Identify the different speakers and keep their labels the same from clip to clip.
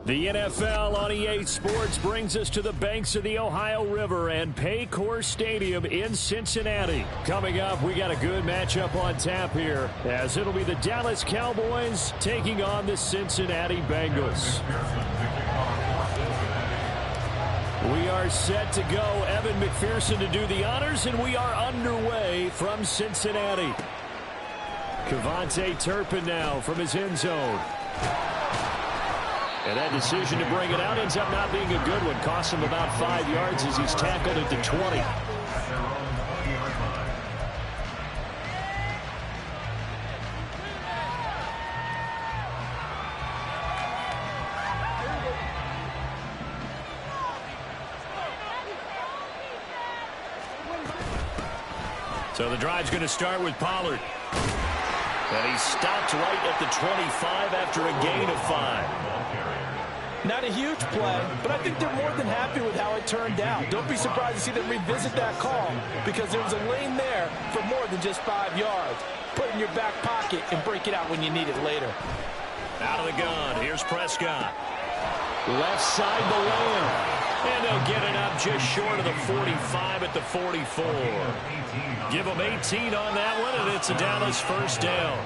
Speaker 1: The NFL on EA Sports brings us to the banks of the Ohio River and Paycor Stadium in Cincinnati. Coming up, we got a good matchup on tap here, as it'll be the Dallas Cowboys taking on the Cincinnati Bengals. We are set to go. Evan McPherson to do the honors, and we are underway from Cincinnati. Kevontae Turpin now from his end zone. And that decision to bring it out ends up not being a good one. Costs him about 5 yards as he's tackled at the 20. So the drive's going to start with Pollard. And he stopped right at the 25 after a gain of 5.
Speaker 2: Not a huge play, but I think they're more than happy with how it turned out. Don't be surprised to see them revisit that call, because there was a lane there for more than just 5 yards. Put it in your back pocket and break it out when you need it later.
Speaker 1: Out of the gun, here's Prescott. Left side the Lamb. And they'll get it up just short of the 45 at the 44. Give them 18 on that one, and it's a Dallas first down.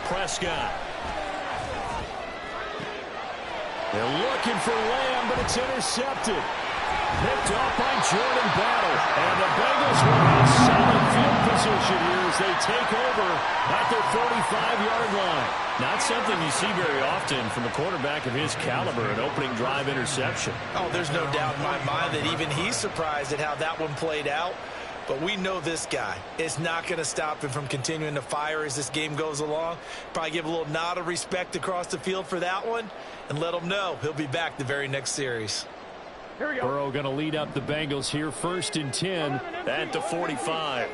Speaker 1: Prescott. They're looking for Lamb, but it's intercepted. Picked off by Jordan Battle. And the Bengals will have solid field position here as they take over at their 45-yard line. Not something you see very often from a quarterback of his caliber, an opening drive interception.
Speaker 2: Oh, there's no doubt in my mind that even he's surprised at how that one played out. But we know this guy is not going to stop him from continuing to fire as this game goes along. Probably give a little nod of respect across the field for that one and let him know he'll be back the very next series.
Speaker 1: Here we go. Burrow going to lead up the Bengals here, 1st and 10 at the 45.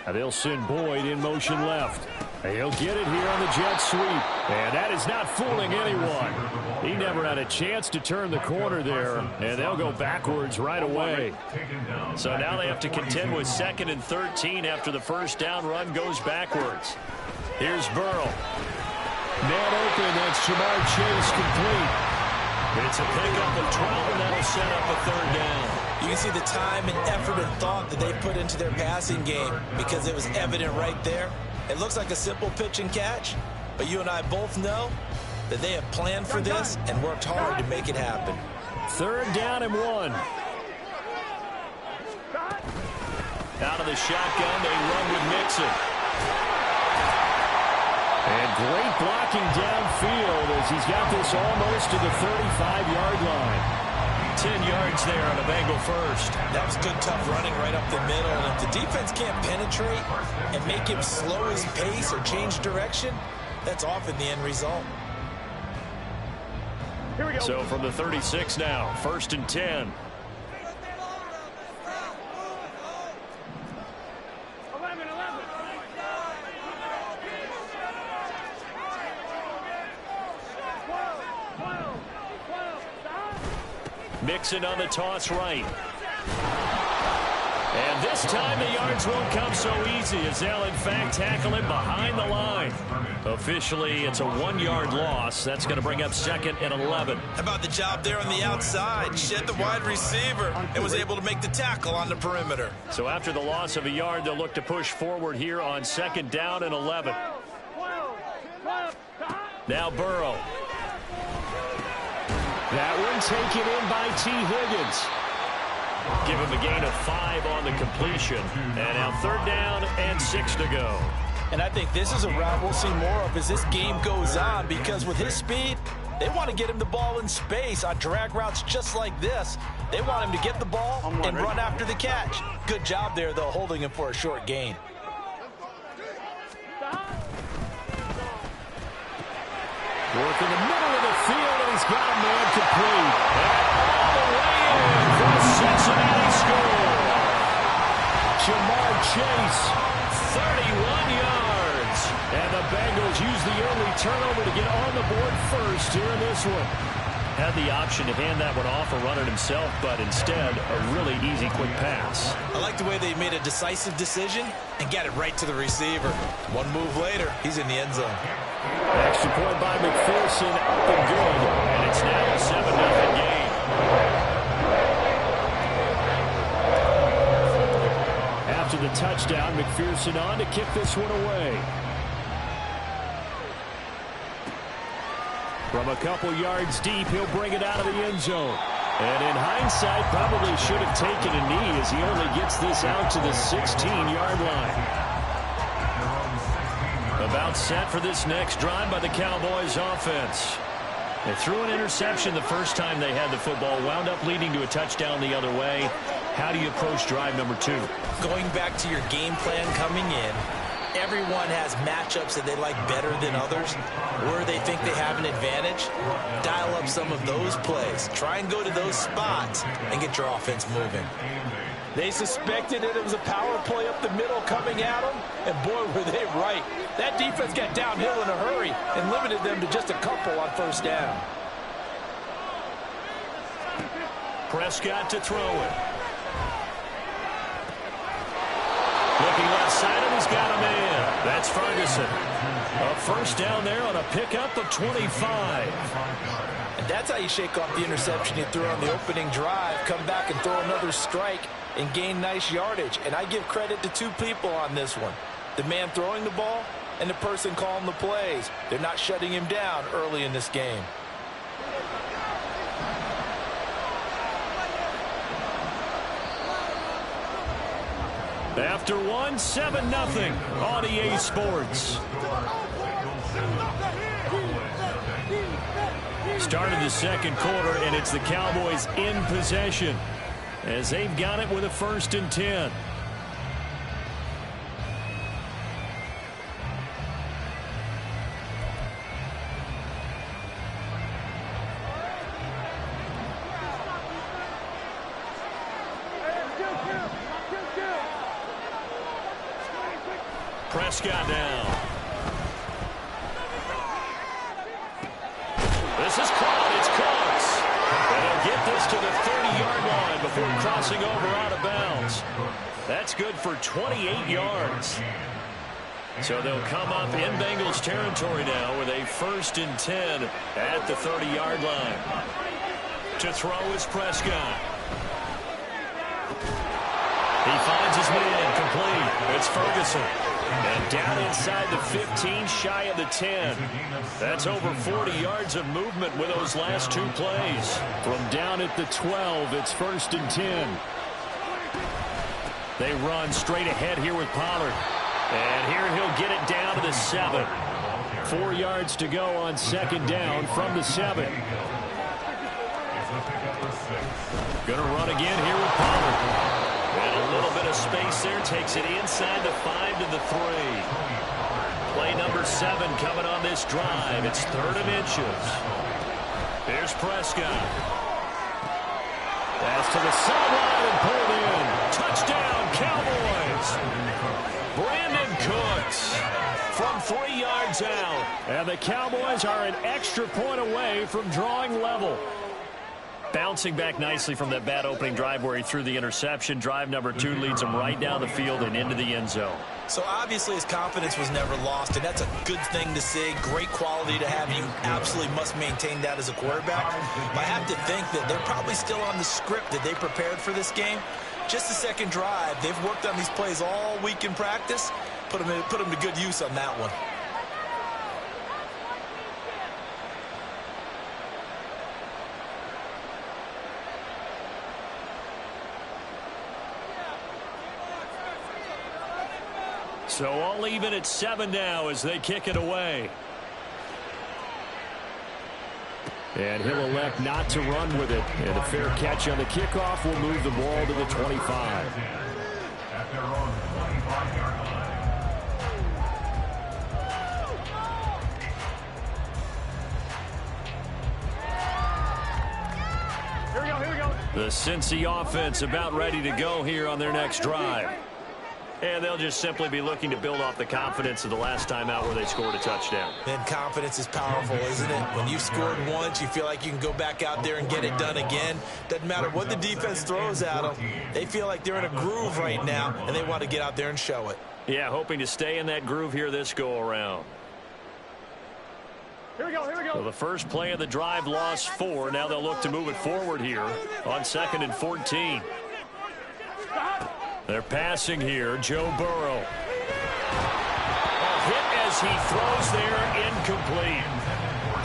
Speaker 1: Now they'll send Boyd in motion left. He'll get it here on the jet sweep. And that is not fooling anyone. He never had a chance to turn the corner there. And they'll go backwards right away. So now they have to contend with 2nd and 13 after the first down run goes backwards. Here's Burrow. Man open, that's Jamar Chase complete. It's a pickup of 12, and that'll set up a 3rd down.
Speaker 2: You can see the time and effort and thought that they put into their passing game because it was evident right there. It looks like a simple pitch and catch, but you and I both know that they have planned for this and worked hard to make it happen.
Speaker 1: 3rd down and 1. Out of the shotgun, they run with Mixon. And great blocking downfield as he's got this almost to the 35-yard line. 10 yards there on a Bengal first.
Speaker 2: That was good, tough running right up the middle. And if the defense can't penetrate and make him slow his pace or change direction, that's often the end result.
Speaker 1: Here we go. So from the 36 now, 1st and 10. Mixon on the toss right. And this time the yards won't come so easy as they'll in fact tackle him behind the line. Officially, it's a 1-yard loss. That's going to bring up 2nd and 11.
Speaker 2: How about the job there on the outside? Shed the wide receiver and was able to make the tackle on the perimeter.
Speaker 1: So after the loss of a yard, they'll look to push forward here on 2nd down and 11. Now Burrow. That one taken in by T. Higgins. Give him a gain of 5 on the completion. And now 3rd down and 6 to go.
Speaker 2: And I think this is a route we'll see more of as this game goes on, because with his speed, they want to get him the ball in space on drag routes just like this. They want him to get the ball and run after the catch. Good job there, though, holding him for a short gain.
Speaker 1: Work in the middle of the field, and he's got a man complete. And all the way in for a Cincinnati score. Jamar Chase, 31 yards. And the Bengals use the early turnover to get on the board first here in this one. Had the option to hand that one off or run it himself, but instead, a really easy, quick pass.
Speaker 2: I like the way they made a decisive decision and got it right to the receiver. One move later, he's in the end zone.
Speaker 1: Extra point by McPherson, up and good, and it's now a 7-0 game. After the touchdown, McPherson on to kick this one away. From a couple yards deep, he'll bring it out of the end zone. And in hindsight, probably should have taken a knee as he only gets this out to the 16-yard line. About set for this next drive by the Cowboys offense. They threw an interception the first time they had the football, wound up leading to a touchdown the other way. How do you approach drive number 2?
Speaker 2: Going back to your game plan coming in, everyone has matchups that they like better than others, where they think they have an advantage. Dial up some of those plays. Try and go to those spots and get your offense moving. They suspected that it was a power play up the middle coming at them, and boy, were they right. That defense got downhill in a hurry and limited them to just a couple on first down.
Speaker 1: Prescott to throw it. Looking left side, and he's got a man. That's Ferguson. A first down there on a pickup of 25.
Speaker 2: And that's how you shake off the interception you threw on the opening drive, come back and throw another strike and gain nice yardage. And I give credit to two people on this one. The man throwing the ball and the person calling the plays. They're not shutting him down early in this game.
Speaker 1: After 7-0 on EA Sports. Started the second quarter, and it's the Cowboys in possession as they've got it with a 1st and 10. Prescott down. This is caught. It's Cooks. And he'll get this to the 30-yard line before crossing over out of bounds. That's good for 28 yards. So they'll come up in Bengals territory now with a 1st and 10 at the 30-yard line. To throw is Prescott. He finds his man complete. It's Ferguson. And down inside the 15, shy of the 10. That's over 40 yards of movement with those last two plays. From down at the 12, it's 1st and 10. They run straight ahead here with Pollard. And here he'll get it down to the 7. 4 yards to go on 2nd down from the 7. Gonna run again here with Pollard. And a little bit of space there, takes it inside the 5 to the 3. Play number 7 coming on this drive. It's 3rd and inches. Here's Prescott. Pass to the sideline and pulled in. Touchdown, Cowboys. Brandon Cooks from 3 yards out. And the Cowboys are an extra point away from drawing level. Bouncing back nicely from that bad opening drive where he threw the interception. Drive number 2 leads him right down the field and into the end zone.
Speaker 2: So obviously his confidence was never lost, and that's a good thing to see. Great quality to have. You absolutely must maintain that as a quarterback. But I have to think that they're probably still on the script that they prepared for this game. Just the second drive. They've worked on these plays all week in practice. Put them to good use on that one.
Speaker 1: So all even at 7 now as they kick it away. And he'll elect not to run with it. And a fair catch on the kickoff will move the ball to the 25. The Cincy offense about ready to go here on their next drive. And they'll just simply be looking to build off the confidence of the last time out where they scored a touchdown.
Speaker 2: And confidence is powerful, isn't it? When you've scored once, you feel like you can go back out there and get it done again. Doesn't matter what the defense throws at them. They feel like they're in a groove right now, and they want to get out there and show it.
Speaker 1: Yeah, hoping to stay in that groove here this go-around.
Speaker 3: Here we go, here we go.
Speaker 1: So the first play of the drive lost 4. Now they'll look to move it forward here on 2nd and 14. They're passing here. Joe Burrow. A hit as he throws there, incomplete.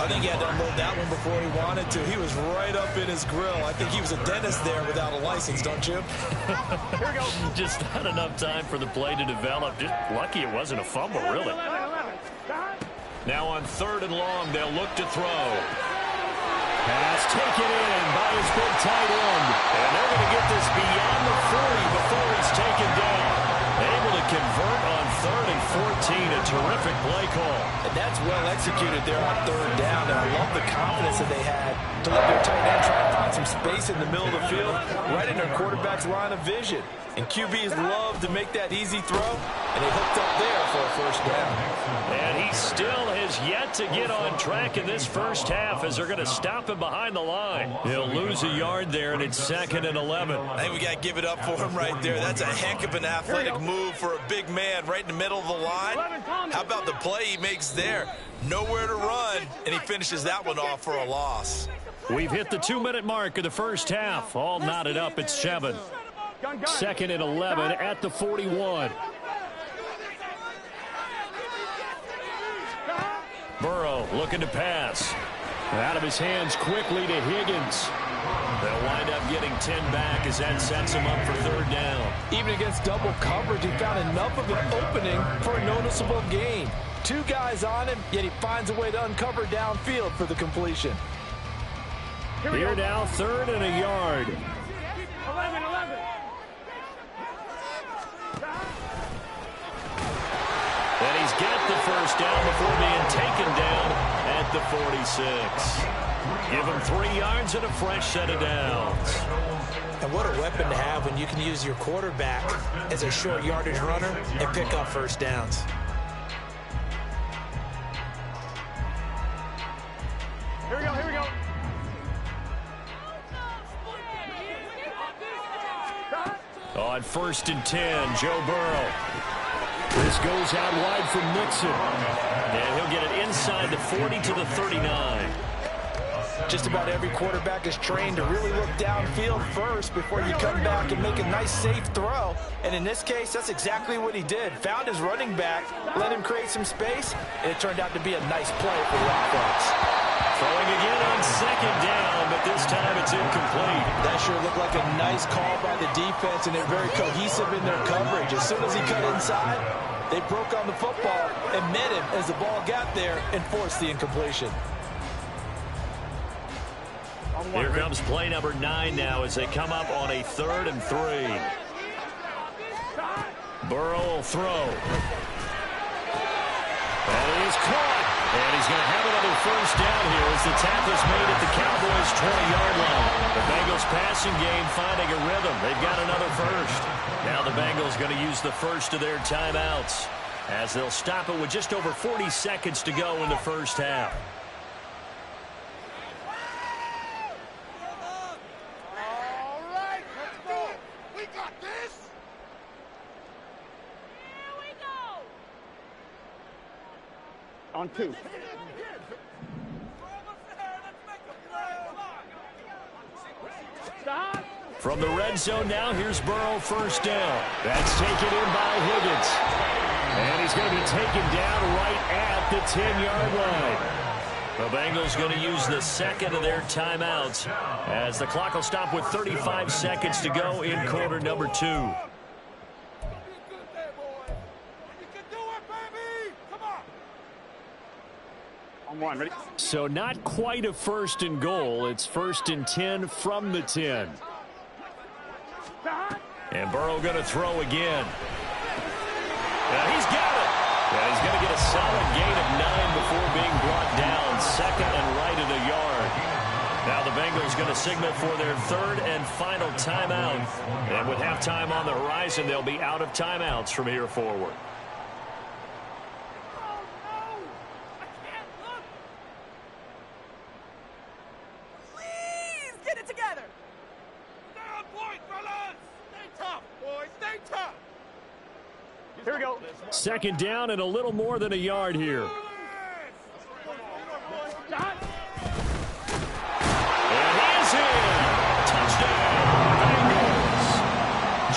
Speaker 2: I think he had to unload that one before he wanted to. He was right up in his grill. I think he was a dentist there without a license, don't you?
Speaker 1: Here we go. Just not enough time for the play to develop. Just lucky it wasn't a fumble, really. Now on 3rd and long, they'll look to throw. Pass taken in by his big tight end. And they're going to get this beyond the 40 before he's taken down. Able to convert on 3rd and 14. A terrific play call.
Speaker 2: And that's well executed there on 3rd down. And I love the confidence that they had to let their tight end try to find some space in the middle of the field, right in their quarterback's line of vision. And QBs love to make that easy throw, and they hooked up there for a 1st down.
Speaker 1: And he still has yet to get on track in this first half as they're going to stop him behind the line. He'll lose a yard there, and it's 2nd and 11.
Speaker 2: I think we got to give it up for him right there. That's a heck of an athletic move for a big man right in the middle of the line. How about the play he makes there? Nowhere to run, and he finishes that one off for a loss.
Speaker 1: We've hit the 2-minute mark of the first half. All knotted up at 7. 2nd and 11 at the 41. Burrow looking to pass. Out of his hands quickly to Higgins. They'll wind up getting 10 back as that sets him up for 3rd down.
Speaker 2: Even against double coverage, he found enough of an opening for a noticeable gain. 2 guys on him, yet he finds a way to uncover downfield for the completion.
Speaker 1: Here now, 3rd and a yard.
Speaker 3: 11.
Speaker 1: And he's got the 1st down before being taken down at the 46. Give him 3 yards and a fresh set of downs.
Speaker 2: And what a weapon to have when you can use your quarterback as a short yardage runner and pick up 1st downs.
Speaker 3: Here we go, here we go.
Speaker 1: On 1st and 10, Joe Burrow. This goes out wide from Nixon. And he'll get it inside the 40 to the 39.
Speaker 2: Just about every quarterback is trained to really look downfield first before you come back and make a nice, safe throw. And in this case, that's exactly what he did. Found his running back, let him create some space, and it turned out to be a nice play for the offense.
Speaker 1: Throwing again on 2nd down, but this time it's incomplete.
Speaker 2: That sure looked like a nice call by the defense, and they're very cohesive in their coverage. As soon as he cut inside, they broke on the football and met him as the ball got there and forced the incompletion.
Speaker 1: Here comes play number 9 now as they come up on a 3rd and 3. Burrow will throw. And he is caught. And he's going to have another 1st down here as the tackle's made at the Cowboys' 20-yard line. The Bengals passing game finding a rhythm. They've got another 1st. Now the Bengals going to use the 1st of their timeouts as they'll stop it with just over 40 seconds to go in the first half.
Speaker 3: All right, let's go. We got this. Here we go. On 2.
Speaker 1: From the red zone now, here's Burrow 1st down. That's taken in by Higgins. And he's going to be taken down right at the 10-yard line. The Bengals going to use the 2nd of their timeouts as the clock will stop with 35 seconds to go in quarter number 2.
Speaker 3: On 1, ready?
Speaker 1: So not quite a 1st and goal. It's 1st and 10 from the 10. And Burrow going to throw again. And he's got it. And he's going to get a solid gain of 9 before being brought down. 2nd and right at a yard. Now the Bengals going to signal for their third and final timeout. And with halftime on the horizon, they'll be out of timeouts from here forward.
Speaker 3: Please get it together. Stay on point, fellas. Stay tough, boys. Stay tough. Here we go.
Speaker 1: Second down and a little more than a yard here.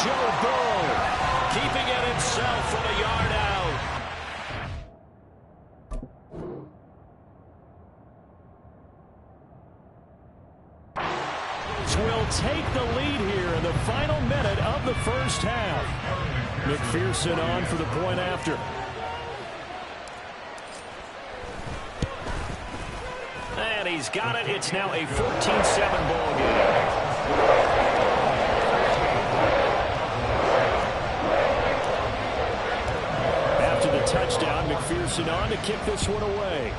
Speaker 1: Joe Burrow keeping it himself from a yard out. Will take the lead here in the final minute of the first half. McPherson on for the point after. And he's got it. It's now a 14-7 ball game. Touchdown, McPherson on to kick this one away.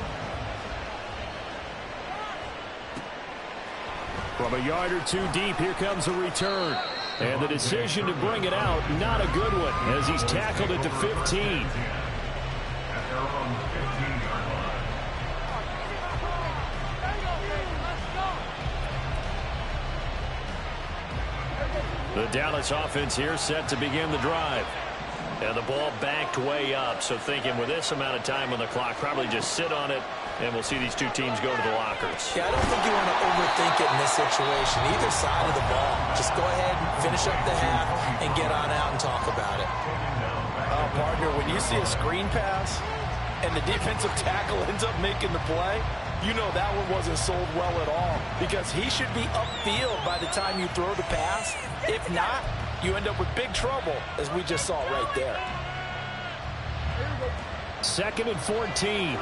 Speaker 1: From a yard or two deep, here comes a return. And the decision to bring it out, not a good one, as he's tackled at the 15. The Dallas offense here set to begin the drive. And the ball backed way up, so thinking with this amount of time on the clock, probably just sit on it, and we'll see these two teams go to the lockers.
Speaker 2: Yeah, I don't think you want to overthink it in this situation. Either side of the ball. Just go ahead and finish up the half and get on out and talk about it. Partner, when you see a screen pass and the defensive tackle ends up making the play, you know that one wasn't sold well at all, because he should be upfield by the time you throw the pass. If not, you end up with big trouble, as we just saw right there.
Speaker 1: Second and 14.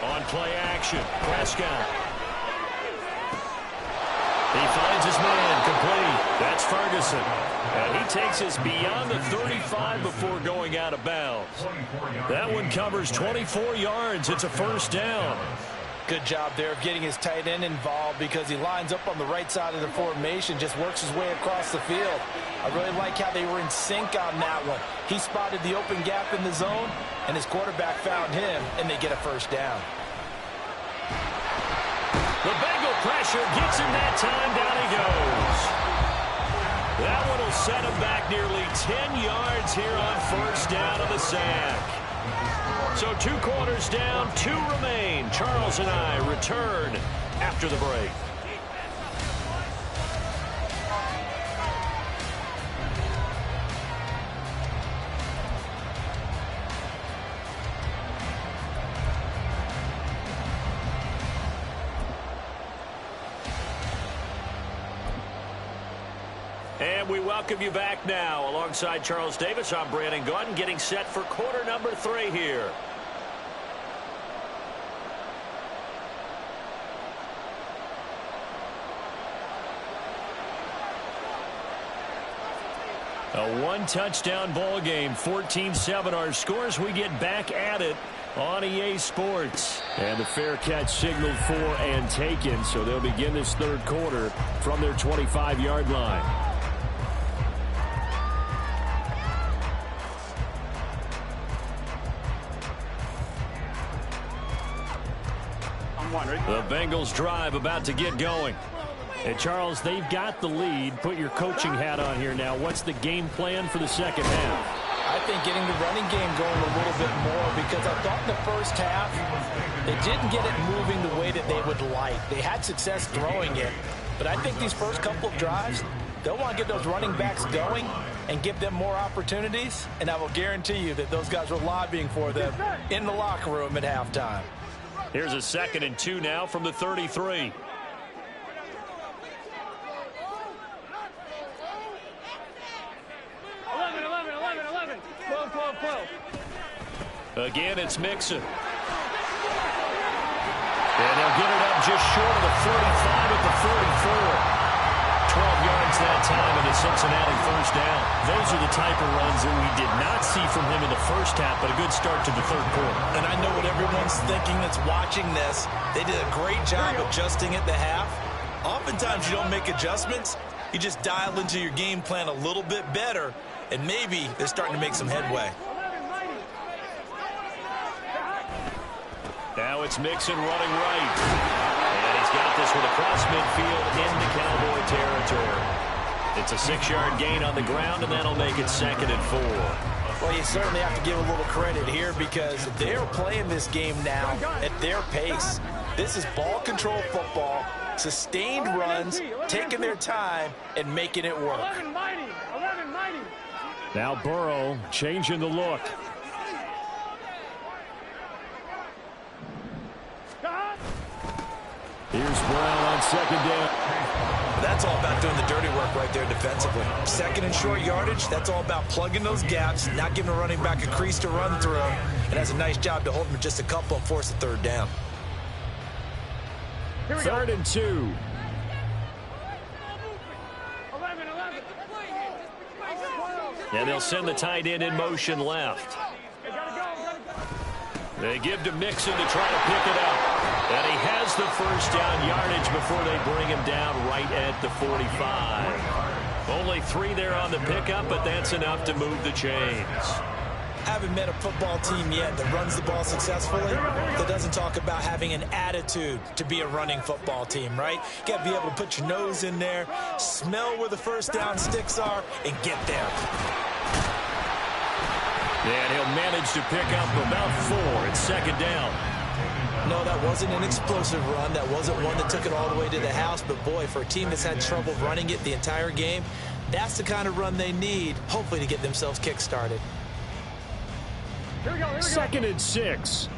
Speaker 1: On play action, Prescott. He finds his man, complete. That's Ferguson. And he takes us beyond the 35 before going out of bounds. That one covers 24 yards. It's a first down.
Speaker 2: Good job there of getting his tight end involved, because he lines up on the right side of the formation, just works his way across the field. I really like how they were in sync on that one. He spotted the open gap in the zone, and his quarterback found him, and they get a first down.
Speaker 1: The Bengal pressure gets him that time. Down he goes. That one will set him back nearly 10 yards here on first down of the sack. So 2 quarters down, 2 remain. Charles and I return after the break. And we welcome you back now. Alongside Charles Davis, I'm Brandon Gaudin, getting set for quarter number 3 here. A 1-touchdown ball game, 14-7 our scores. We get back at it on EA Sports. And the fair catch signaled for and taken, so they'll begin this third quarter from their 25-yard line. The Bengals drive about to get going. And Charles, they've got the lead. Put your coaching hat on here now. What's the game plan for the second half?
Speaker 2: I think getting the running game going a little bit more, because I thought in the first half they didn't get it moving the way that they would like. They had success throwing it, but I think these first couple of drives, they'll want to get those running backs going and give them more opportunities, and I will guarantee you that those guys were lobbying for them in the locker room at halftime.
Speaker 1: Here's a 2nd and 2 now from the 33. Again, it's Mixon. And they'll get it up just short of the 45 at the 44. 12 yards converts that time into Cincinnati first down. Those are the type of runs that we did not see from him in the first half, but a good start to the third quarter.
Speaker 2: And I know what everyone's thinking that's watching this. They did a great job adjusting at the half. Oftentimes you don't make adjustments. You just dial into your game plan a little bit better, and maybe they're starting to make some headway.
Speaker 1: Now it's Mixon running right. And he's got this one across midfield into Cowboy territory. It's a 6-yard gain on the ground, and that'll make it 2nd and 4.
Speaker 2: Well, you certainly have to give a little credit here because they're playing this game now at their pace. This is ball control football, sustained runs, taking their time, and making it work.
Speaker 1: Now Burrow changing the look. Here's Brown on 2nd down.
Speaker 2: That's all about doing the dirty work right there defensively. 2nd and short yardage, that's all about plugging those gaps, not giving a running back a crease to run through, and has a nice job to hold him just a couple and force a 3rd down.
Speaker 1: 3rd and 2. And they'll send the tight end in motion left. They give to Mixon to try to pick it up. And he has the first down yardage before they bring him down right at the 45. Only 3 there on the pickup, but that's enough to move the chains.
Speaker 2: Haven't met a football team yet that runs the ball successfully, that doesn't talk about having an attitude to be a running football team, right? You got to be able to put your nose in there, smell where the first down sticks are, and get there.
Speaker 1: And he'll manage to pick up about 4 at 2nd down.
Speaker 2: No, that wasn't an explosive run. That wasn't one that took it all the way to the house. But, boy, for a team that's had trouble running it the entire game, that's the kind of run they need, hopefully, to get themselves kick-started.
Speaker 1: 2nd and 6.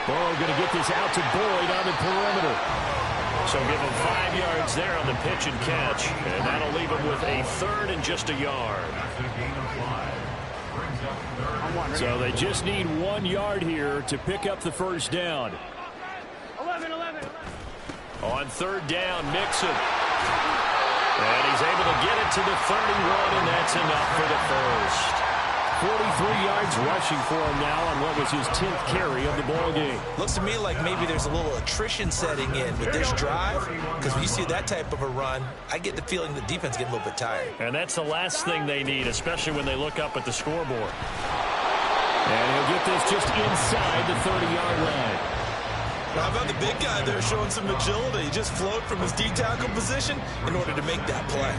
Speaker 1: Burrow going to get this out to Boyd on the perimeter. So give him 5 yards there on the pitch and catch. And that'll leave him with a 3rd and just a yard. So they just need 1 yard here to pick up the first down.
Speaker 3: 11.
Speaker 1: On 3rd down, Mixon. And he's able to get it to the 31, and that's enough for the first. 43 yards rushing for him now on what was his 10th carry of the ball game.
Speaker 2: Looks to me like maybe there's a little attrition setting in with this drive, because when you see that type of a run, I get the feeling the defense getting a little bit tired.
Speaker 1: And that's the last thing they need, especially when they look up at the scoreboard. And he'll get this just inside the 30-yard line.
Speaker 2: How about the big guy there showing some agility? He just flowed from his D-tackle position in order to make that play.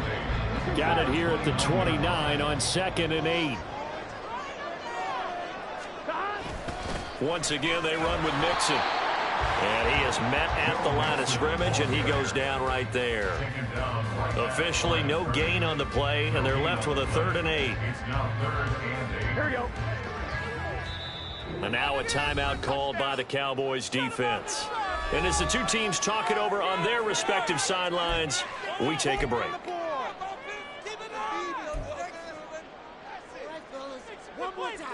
Speaker 1: Got it here at the 29 on 2nd and 8. Once again, they run with Mixon. And he is met at the line of scrimmage, and he goes down right there. Officially, no gain on the play, and they're left with a 3rd and 8.
Speaker 3: Here we go.
Speaker 1: And now a timeout called by the Cowboys defense. And as the two teams talk it over on their respective sidelines, we take a break.
Speaker 4: One more time.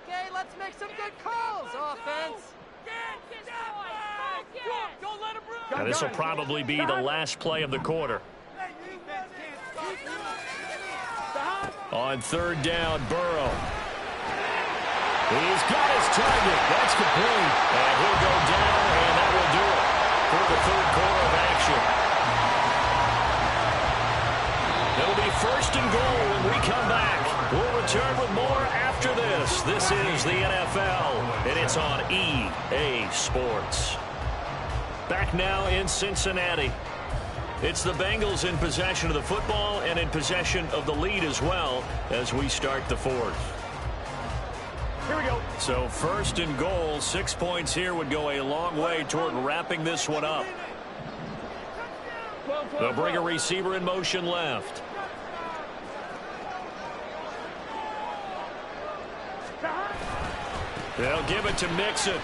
Speaker 4: Okay, let's make some good calls, offense.
Speaker 3: Don't let him run.
Speaker 1: And this will probably be the last play of the quarter. On 3rd down, Burrow. He's got his target. That's complete. And he'll go down, and that will do it for the 3rd quarter of action. It'll be 1st and goal when we come back. We'll return with more after this. This is the NFL, and it's on EA Sports. Back now in Cincinnati. It's the Bengals in possession of the football and in possession of the lead as well as we start the 4th.
Speaker 3: Here we go.
Speaker 1: So 1st and goal, 6 points here would go a long way toward wrapping this one up. They'll bring a receiver in motion left. They'll give it to Mixon.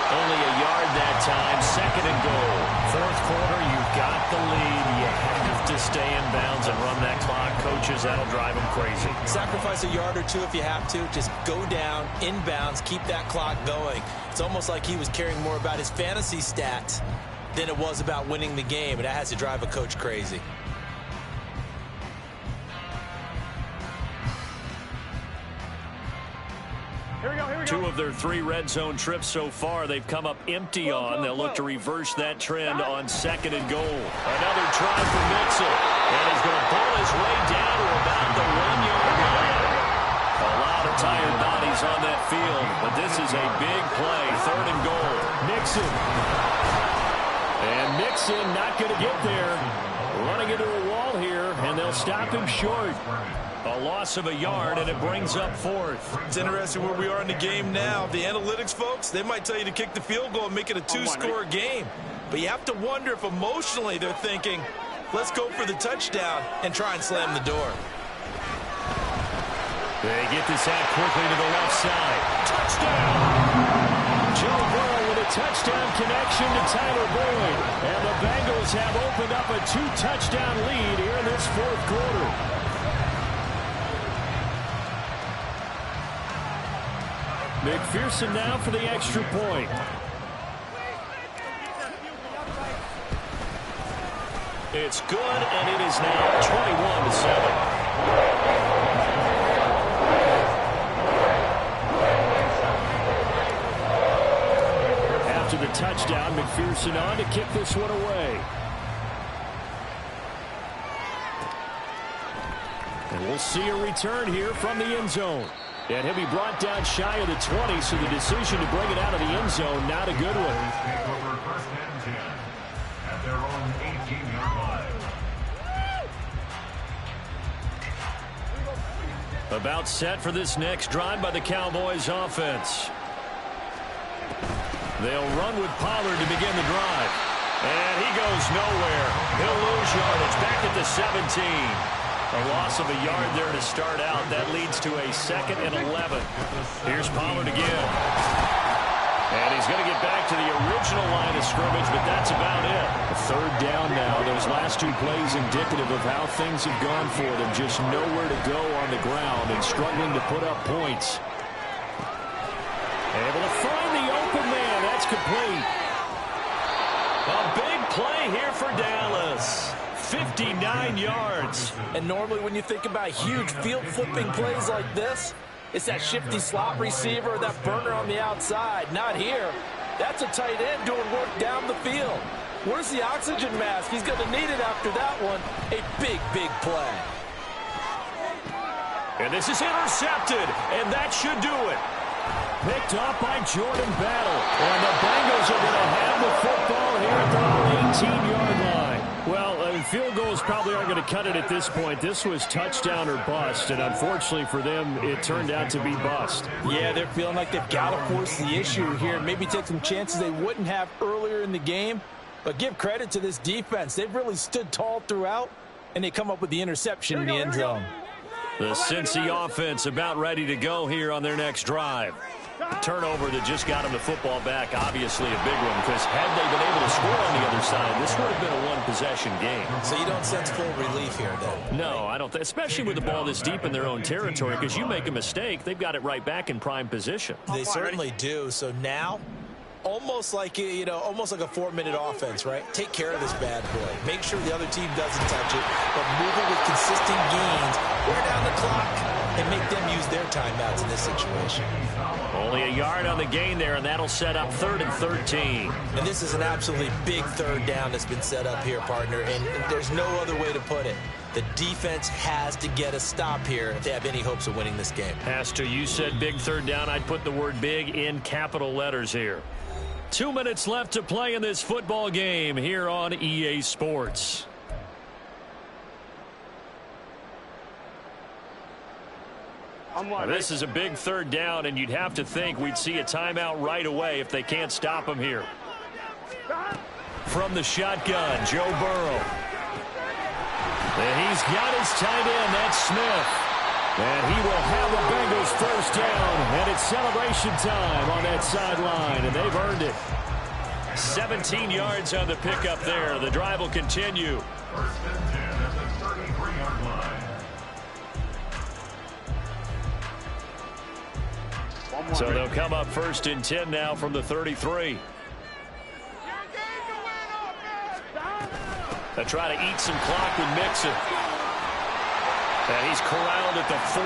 Speaker 1: Only a yard that time, 2nd and goal. 4th quarter, you've got the lead. You have to stay in bounds and run from that clock. Coaches, that'll drive them crazy.
Speaker 2: Sacrifice a yard or two if you have to. Just go down, inbounds, keep that clock going. It's almost like he was caring more about his fantasy stats than it was about winning the game, and that has to drive a coach crazy.
Speaker 3: Here we go, here we go.
Speaker 1: 2 of their 3 red zone trips so far they've come up empty on. They'll look to reverse that trend on 2nd and goal. Another try for Mixon. And he's going to pull his way down to about the 1-yard line. A lot of tired bodies on that field, but this is a big play. 3rd and goal. Mixon. And Mixon not going to get there. Running into a wall here, and they'll stop him short. A loss of a yard, and it brings up 4th.
Speaker 2: It's interesting where we are in the game now. The analytics folks, they might tell you to kick the field goal and make it a 2-score game. But you have to wonder if emotionally they're thinking, let's go for the touchdown and try and slam the door.
Speaker 1: They get this out quickly to the left side. Touchdown! Joe Burrow with a touchdown connection to Tyler Boyd. And the Bengals have opened up a 2-touchdown lead here in this 4th quarter. McPherson now for the extra point. It's good, and it is now 21-7. After the touchdown, McPherson on to kick this one away. And we'll see a return here from the end zone. And he'll be brought down shy of the 20, so the decision to bring it out of the end zone, not a good one.
Speaker 5: At their own 18-yard line.
Speaker 1: About set for this next drive by the Cowboys offense. They'll run with Pollard to begin the drive. And he goes nowhere. He'll lose yardage back at the 17. A loss of a yard there to start out. That leads to a 2nd and 11. Here's Pollard again. And he's going to get back to the original line of scrimmage, but that's about it. A 3rd down now. Those last 2 plays indicative of how things have gone for them. Just nowhere to go on the ground and struggling to put up points. Able to find the open man. That's complete. A big play here for Dallas. 59 yards.
Speaker 2: And normally when you think about huge field-flipping plays like this, it's that shifty slot receiver, that burner on the outside. Not here. That's a tight end doing work down the field. Where's the oxygen mask? He's going to need it after that one. A big, big play.
Speaker 1: And this is intercepted, and that should do it. Picked off by Jordan Battle. And the Bengals are going to have the football here at their 18-yard line. Well, field goals probably aren't going to cut it at this point. This was touchdown or bust, and unfortunately for them, it turned out to be bust.
Speaker 2: Yeah, they're feeling like they've got to force the issue here. Maybe take some chances they wouldn't have earlier in the game. But give credit to this defense. They've really stood tall throughout, and they come up with the interception in the end zone.
Speaker 1: The Cincy offense about ready to go here on their next drive. Turnover that just got them the football back, obviously a big one, because had they been able to score on the other side, this would have been a one-possession game.
Speaker 2: So you don't sense full relief here, then?
Speaker 1: No, I don't, especially with the ball this deep in their own territory, because you make a mistake, they've got it right back in prime position.
Speaker 2: They certainly do. So now, almost like almost like a 4-minute offense, right? Take care of this bad boy. Make sure the other team doesn't touch it, but move it with consistent gains. Wear down the clock and make them use their timeouts in this situation.
Speaker 1: Only a yard on the gain there, and that'll set up 3rd and 13.
Speaker 2: And this is an absolutely big 3rd down that's been set up here, partner, and there's no other way to put it. The defense has to get a stop here if they have any hopes of winning this game.
Speaker 1: Has to. You said big 3rd down. I'd put the word big in capital letters here. 2 minutes left to play in this football game here on EA Sports. This is a big 3rd down, and you'd have to think we'd see a timeout right away if they can't stop him here. From the shotgun, Joe Burrow. And he's got his tight end, that's Smith. And he will have the Bengals 1st down, and it's celebration time on that sideline, and they've earned it. 17 yards on the pickup there. The drive will continue.
Speaker 5: 1st and 10 at the 33-yard line.
Speaker 1: So they'll come up 1st and 10 now from the 33. They try to eat some clock with Mixon. And he's corralled at the 40,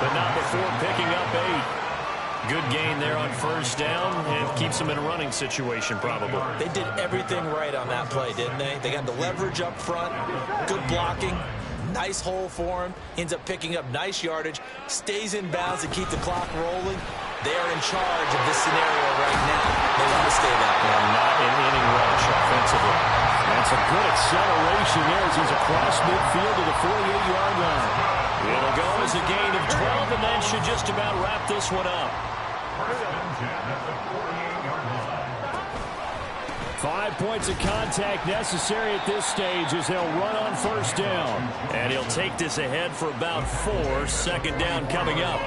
Speaker 1: but not before picking up 8. Good gain there on 1st down and keeps him in a running situation probably.
Speaker 2: They did everything right on that play, didn't they? They got the leverage up front, good blocking, nice hole for him, ends up picking up nice yardage, stays in bounds to keep the clock rolling. They are in charge of this scenario right now. They want to stay that way.
Speaker 1: And not in any rush offensively. And some good acceleration there as he's across midfield to the 48-yard line. It'll go as a gain of 12, and that should just about wrap this one up. 5 points of contact necessary at this stage as they'll run on 1st down. And he'll take this ahead for about 4. 2nd down coming up.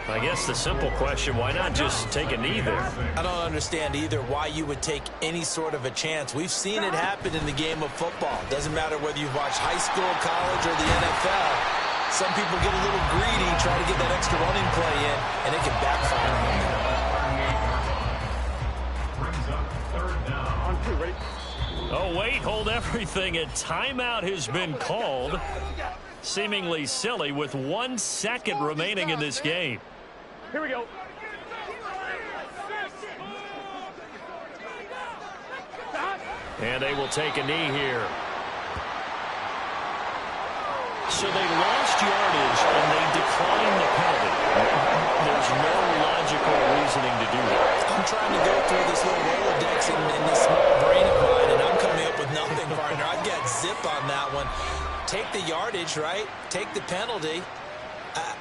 Speaker 1: I guess the simple question, why not just take a knee there?
Speaker 2: I don't understand either why you would take any sort of a chance. We've seen it happen in the game of football. Doesn't matter whether you've watched high school, college, or the NFL. Some people get a little greedy, try to get that extra running play in, and it can backfire on them.
Speaker 1: Oh, wait, hold everything. A timeout has been called. Seemingly silly with 1 second remaining in this game.
Speaker 3: Here we go.
Speaker 1: And they will take a knee here. So they lost yardage and they declined the penalty. There's no logical reasoning to do that.
Speaker 2: I'm trying to go through this little Rolodex in this small brain of mine, and I'm coming up with nothing, partner. I've got zip on that one. Take the yardage, right? Take the penalty.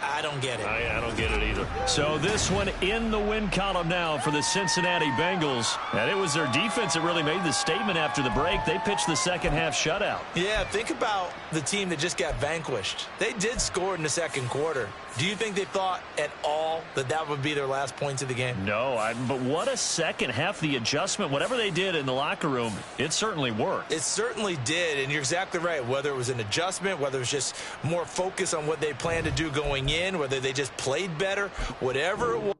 Speaker 2: I don't get it.
Speaker 1: I don't get it either. So this one in the win column now for the Cincinnati Bengals. And it was their defense that really made the statement after the break. They pitched the second half shutout.
Speaker 2: Yeah, think about the team that just got vanquished. They did score in the 2nd quarter. Do you think they thought at all that that would be their last points of the game?
Speaker 1: No, but what a second half. The adjustment, whatever they did in the locker room, it certainly worked.
Speaker 2: It certainly did, and you're exactly right. Whether it was an adjustment, whether it was just more focus on what they planned to do going in, whether they just played better, whatever it was.